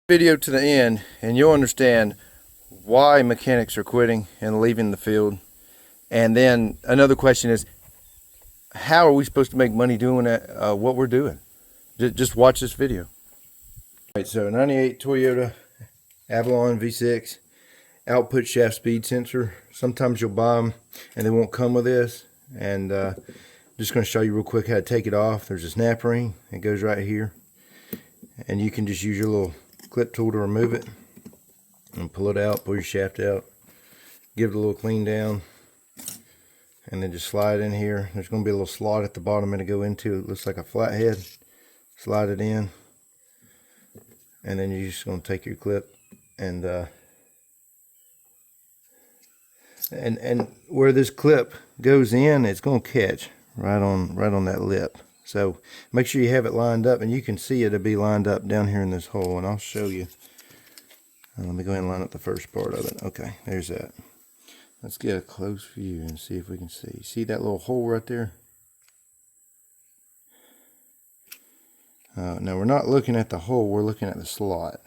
Video to the end and you'll understand why mechanics are quitting and leaving the field. And then another question is, how are we supposed to make money doing what we're doing? Just watch this video. All right, so 98 Toyota Avalon V6 output shaft speed sensor. Sometimes you'll buy them and they won't come with this. And just going to show you real quick how to take it off. There's a snap ring. It goes right here. And you can just use your little clip tool to remove it and pull it out, pull your shaft out, give it a little clean down, and then just slide in here. There's going to be a little slot at the bottom to go into. It looks like a flathead. Slide it in, and then you're just going to take your clip and where this clip goes in, it's going to catch right on that lip. So make sure you have it lined up, and you can see it'll be lined up down here in this hole, and I'll show you. Let me go ahead and line up the first part of it. Okay, there's that. Let's get a close view and see if we can see. See that little hole right there? Now we're not looking at the hole, we're looking at the slot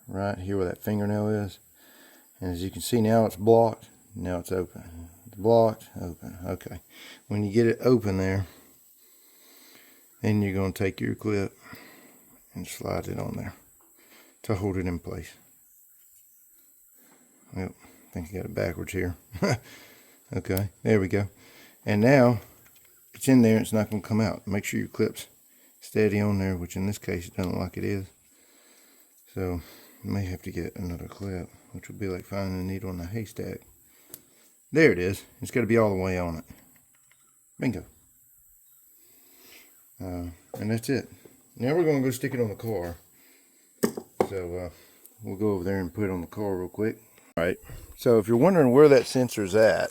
right here where that fingernail is. And as you can see now, it's blocked. Now it's open. It's blocked, open. Okay. When you get it open there, then you're going to take your clip and slide it on there to hold it in place. Well, I think I got it backwards here. Okay, there we go. And now it's in there, it's not going to come out. Make sure your clip's steady on there, which in this case it doesn't look like it is. So you may have to get another clip, which will be like finding a needle in a haystack. There it is. It's got to be all the way on it. Bingo. And that's it. Now we're going to go stick it on the car. So we'll go over there and put it on the car real quick. Alright, so if you're wondering where that sensor's at,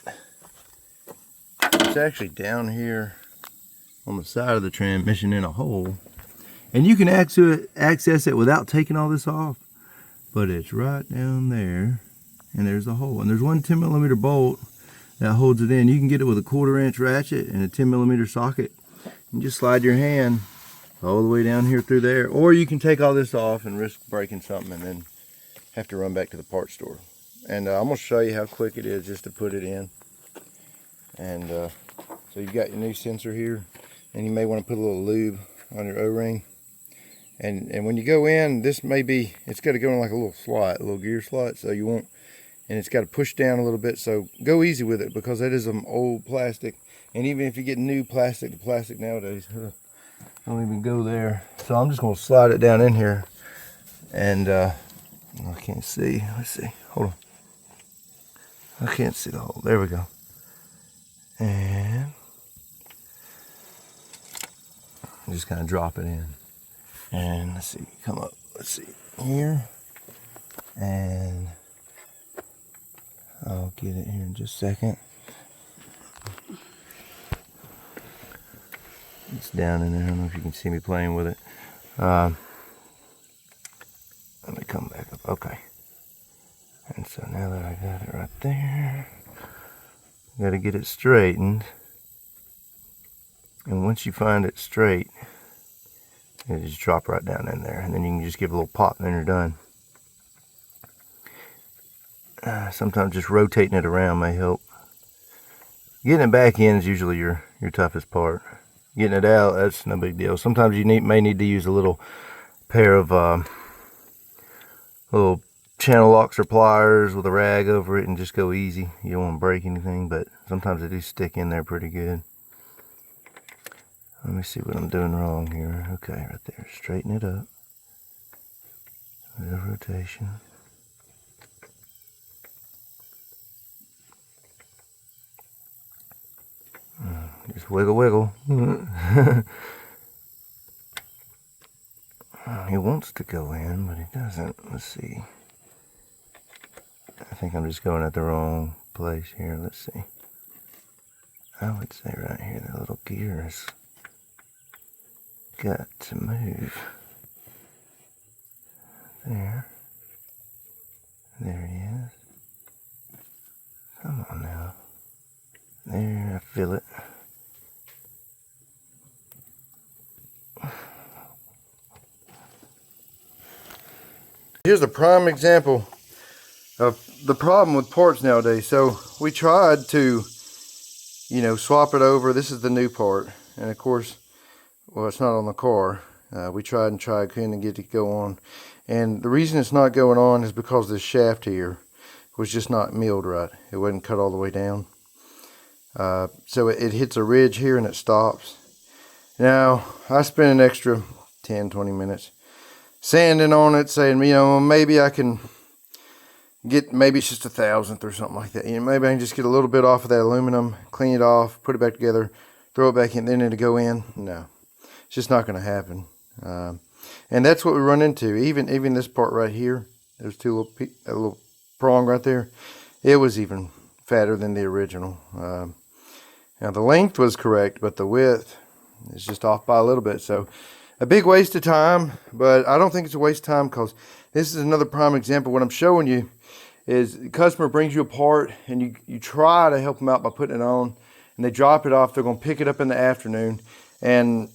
it's actually down here on the side of the transmission in a hole. And you can access it without taking all this off. But it's right down there. And there's a hole. And there's one 10mm bolt that holds it in. You can get it with a 1/4 inch ratchet and a 10mm socket. And just slide your hand all the way down here through there. Or you can take all this off and risk breaking something and then have to run back to the parts store. And I'm going to show you how quick it is just to put it in. And so you've got your new sensor here. And you may want to put a little lube on your O-ring. And when you go in, this may be, it's got to go in like a little slot, a little gear slot. So you won't, and it's got to push down a little bit. So go easy with it because that is some old plastic. And even if you get new plastic, the plastic nowadays, don't even go there. So I'm just going to slide it down in here. And I can't see. Let's see. Hold on. I can't see the hole. There we go. And just kind of drop it in. And let's see. Come up. Let's see. Here. And I'll get it here in just a second. It's down in there. I don't know if you can see me playing with it. Let me come back up. Okay. And so now that I got it right there, got to get it straightened. And once you find it straight, you just drop right down in there. And then you can just give a little pop and then you're done. Sometimes just rotating it around may help. Getting it back in is usually your toughest part. Getting it out, that's no big deal. Sometimes you may need to use a little pair of little channel locks or pliers with a rag over it and just go easy. You don't want to break anything, but sometimes they do stick in there pretty good. Let me see what I'm doing wrong here. Okay, right there. Straighten it up. A bit of rotation. Just wiggle, wiggle. He wants to go in, but he doesn't. Let's see. I think I'm just going at the wrong place here. Let's see. I would say right here, the little gear has got to move. There. There he is. Come on now. There, I feel it. here's a prime example of the problem with parts nowadays. So we tried to, you know, swap it over. This is the new part, and of course, well, it's not on the car. We tried, couldn't get it to go on. And the reason it's not going on is because this shaft here was just not milled right. It wasn't cut all the way down. So it hits a ridge here and it stops. Now, I spent an extra 10-20 minutes sanding on it, saying, you know, maybe I can get, maybe it's just 1,000th or something like that. You know, maybe I can just get a little bit off of that aluminum, clean it off, put it back together, throw it back in, then it'll go in. No, it's just not going to happen. And that's what we run into. Even this part right here, there's a little prong right there. It was even fatter than the original. Now the length was correct, but the width is just off by a little bit. So a big waste of time, but I don't think it's a waste of time, because this is another prime example. What I'm showing you is the customer brings you a part and you try to help them out by putting it on, and they drop it off. They're going to pick it up in the afternoon, and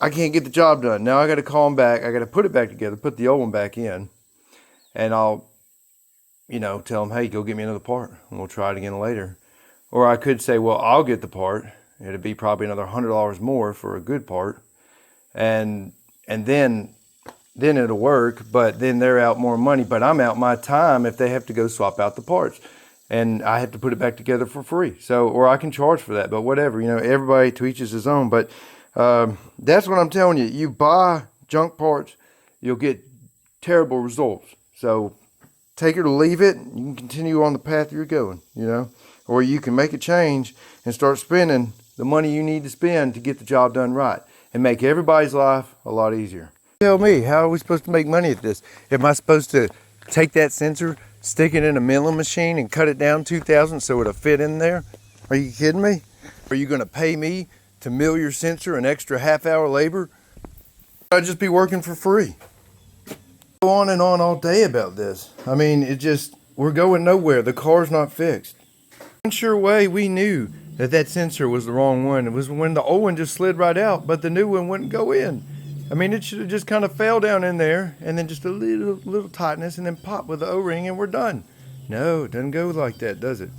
I can't get the job done. Now I got to call them back. I got to put it back together, put the old one back in, and I'll, you know, tell them, hey, go get me another part and we'll try it again later. Or I could say, well, I'll get the part. It'd be probably another $100 more for a good part, and then it'll work. But then they're out more money, but I'm out my time if they have to go swap out the parts, and I have to put it back together for free. So, or I can charge for that, but whatever, you know, everybody to each is his own. But that's what I'm telling you. You buy junk parts, you'll get terrible results. So take it or leave it. You can continue on the path you're going, you know, or you can make a change and start spending the money you need to spend to get the job done right and make everybody's life a lot easier. Tell me, how are we supposed to make money at this? Am I supposed to take that sensor, stick it in a milling machine and cut it down 2,000 so it'll fit in there? Are you kidding me? Are you going to pay me to mill your sensor an extra half-hour labor? I'd just be working for free. Go on and on all day about this. I mean, we're going nowhere. The car's not fixed. One sure way we knew that sensor was the wrong one. It was when the old one just slid right out, but the new one wouldn't go in. I mean, it should have just kind of fell down in there, and then just a little tightness, and then pop with the O-ring, and we're done. No, it doesn't go like that, does it?